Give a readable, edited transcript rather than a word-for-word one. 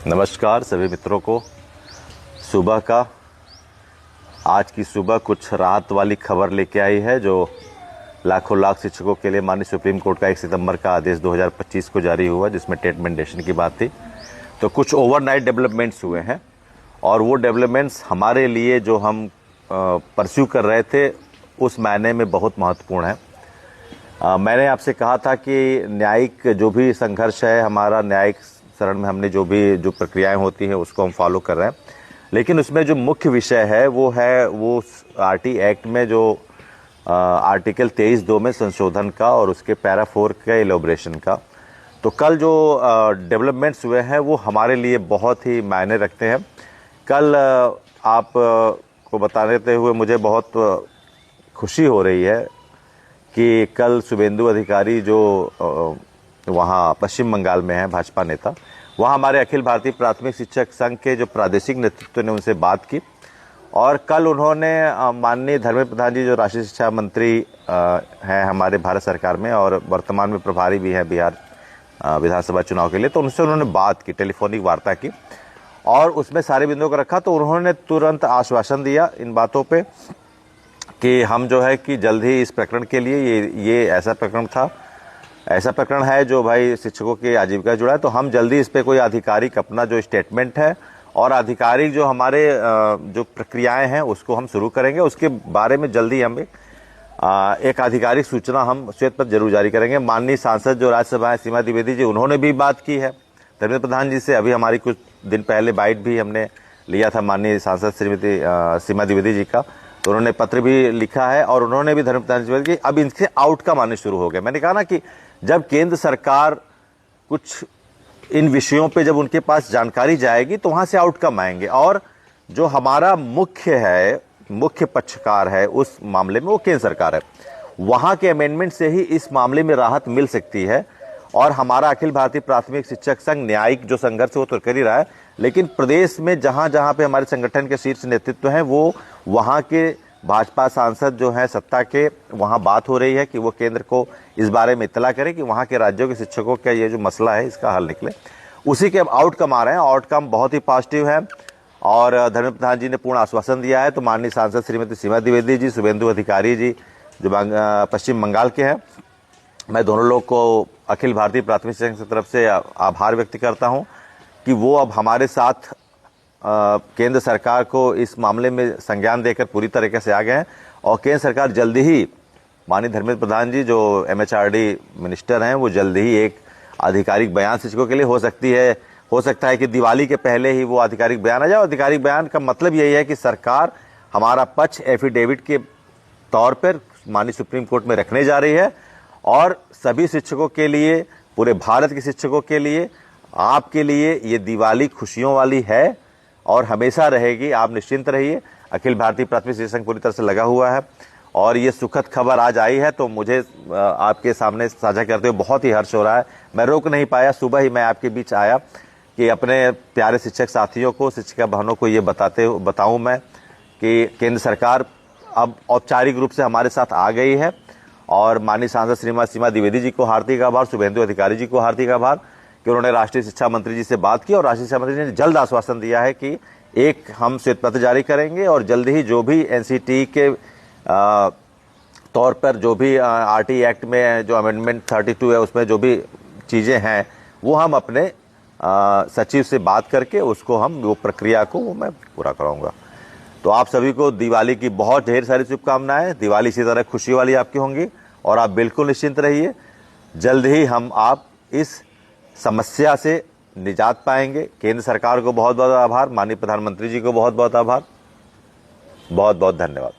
नमस्कार सभी मित्रों को। सुबह का आज की सुबह कुछ राहत वाली खबर लेके आई है जो लाखों लाख शिक्षकों के लिए माननीय सुप्रीम कोर्ट का 1 सितंबर का आदेश 2025 को जारी हुआ, जिसमें टेट मेंटेशन की बात थी। तो कुछ ओवरनाइट डेवलपमेंट्स हुए हैं और वो डेवलपमेंट्स हमारे लिए जो हम परस्यू कर रहे थे उस मायने में बहुत महत्वपूर्ण है। मैंने आपसे कहा था कि न्यायिक जो भी संघर्ष है, हमारा न्यायिक शरण में हमने जो प्रक्रियाएं होती हैं उसको हम फॉलो कर रहे हैं, लेकिन उसमें जो मुख्य विषय है वो आरटी एक्ट में जो आर्टिकल 23(2) में संशोधन का और उसके पैरा 4 के एलोब्रेशन का। तो कल जो डेवलपमेंट्स हुए हैं वो हमारे लिए बहुत ही मायने रखते हैं। कल आप को बता देते हुए मुझे बहुत खुशी हो रही है कि कल शुभेंदु अधिकारी जो वहाँ पश्चिम बंगाल में है, भाजपा नेता, वहाँ हमारे अखिल भारतीय प्राथमिक शिक्षक संघ के जो प्रादेशिक नेतृत्व ने उनसे बात की और कल उन्होंने माननीय धर्मेंद्र प्रधान जी जो राष्ट्रीय शिक्षा मंत्री हैं हमारे भारत सरकार में और वर्तमान में प्रभारी भी हैं बिहार विधानसभा चुनाव के लिए, तो उनसे उन्होंने बात की, टेलीफोनिक वार्ता की और उसमें सारे बिंदुओं को रखा। तो उन्होंने तुरंत आश्वासन दिया इन बातों पे कि हम जो है कि जल्द ही इस प्रकरण के लिए ये ऐसा प्रकरण है जो भाई शिक्षकों की आजीविका जुड़ा है, तो हम जल्दी इस पे कोई आधिकारिक अपना जो स्टेटमेंट है और आधिकारिक जो हमारे जो प्रक्रियाएं हैं उसको हम शुरू करेंगे। उसके बारे में जल्दी हम एक आधिकारिक सूचना हम श्वेत पत्र जरूर जारी करेंगे। माननीय सांसद जो राज्यसभा है सीमा द्विवेदी जी, उन्होंने भी बात की है धर्मेंद्र प्रधान जी से। अभी हमारी कुछ दिन पहले बाइट भी हमने लिया था माननीय सांसद श्रीमती सीमा द्विवेदी जी का, तो उन्होंने पत्र भी लिखा है और उन्होंने भी धर्मेंद्र प्रधान जी की अब इनसे आउटकम आने शुरू हो गए। मैंने कहा ना कि जब केंद्र सरकार कुछ इन विषयों पे जब उनके पास जानकारी जाएगी तो वहां से आउटकम आएंगे और जो हमारा मुख्य पक्षकार है उस मामले में वो केंद्र सरकार है। वहां के अमेंडमेंट से ही इस मामले में राहत मिल सकती है और हमारा अखिल भारतीय प्राथमिक शिक्षक संघ न्यायिक जो संघर्ष वो तो कर ही रहा है, लेकिन प्रदेश में जहां जहां पे हमारे संगठन के शीर्ष नेतृत्व हैं वो वहां के भाजपा सांसद जो है सत्ता के, वहां बात हो रही है कि वो केंद्र को इस बारे में इत्तला करें कि वहां के राज्यों के शिक्षकों का ये जो मसला है इसका हल निकले। उसी के अब आउटकम आ रहे हैं। आउटकम बहुत ही पॉजिटिव है और धर्मेंद्र प्रधान जी ने पूर्ण आश्वासन दिया है। तो माननीय सांसद श्रीमती सीमा द्विवेदी जी, शुभेंदु अधिकारी जी जो पश्चिम बंगाल के हैं, मैं दोनों लोग को अखिल भारतीय प्राथमिक शिक्षक की तरफ से आभार व्यक्त करता हूँ कि वो अब हमारे साथ केंद्र सरकार को इस मामले में संज्ञान देकर पूरी तरीके से आ गए हैं और केंद्र सरकार जल्दी ही, माननीय धर्मेंद्र प्रधान जी जो एमएचआरडी मिनिस्टर हैं, वो जल्दी ही एक आधिकारिक बयान शिक्षकों के लिए हो सकता है कि दिवाली के पहले ही वो आधिकारिक बयान आ जाए। आधिकारिक बयान का मतलब यही है कि सरकार हमारा पक्ष एफिडेविट के तौर पर माननीय सुप्रीम कोर्ट में रखने जा रही है और सभी शिक्षकों के लिए, पूरे भारत के शिक्षकों के लिए, आपके लिए ये दिवाली खुशियों वाली है और हमेशा रहेगी। आप निश्चिंत रहिए। अखिल भारतीय प्राथमिक शिक्षक संघ पूरी तरह से लगा हुआ है और ये सुखद खबर आज आई है तो मुझे आपके सामने साझा करते हुए बहुत ही हर्ष हो रहा है। मैं रोक नहीं पाया, सुबह ही मैं आपके बीच आया कि अपने प्यारे शिक्षक साथियों को, शिक्षिका बहनों को ये बताऊं मैं कि केंद्र सरकार अब औपचारिक रूप से हमारे साथ आ गई है और माननीय सांसद श्रीमती सीमा द्विवेदी जी को हार्दिक आभार, शुभेंदु अधिकारी जी को हार्दिक आभार कि उन्होंने राष्ट्रीय शिक्षा मंत्री जी से बात की और राष्ट्रीय शिक्षा मंत्री जी ने जल्द आश्वासन दिया है कि एक हम श्वेत पत्र जारी करेंगे और जल्द ही जो भी एनसीटी के तौर पर जो भी आरटी एक्ट में जो अमेंडमेंट 32 है उसमें जो भी चीज़ें हैं वो हम अपने सचिव से बात करके उसको हम वो प्रक्रिया को वो मैं पूरा कराऊंगा। तो आप सभी को दिवाली की बहुत ढेर सारी शुभकामनाएं। दिवाली इसी तरह खुशी वाली आपकी होंगी और आप बिल्कुल निश्चिंत रहिए, जल्द ही आप इस समस्या से निजात पाएंगे। केंद्र सरकार को बहुत बहुत आभार, माननीय प्रधानमंत्री जी को बहुत बहुत आभार, बहुत बहुत धन्यवाद।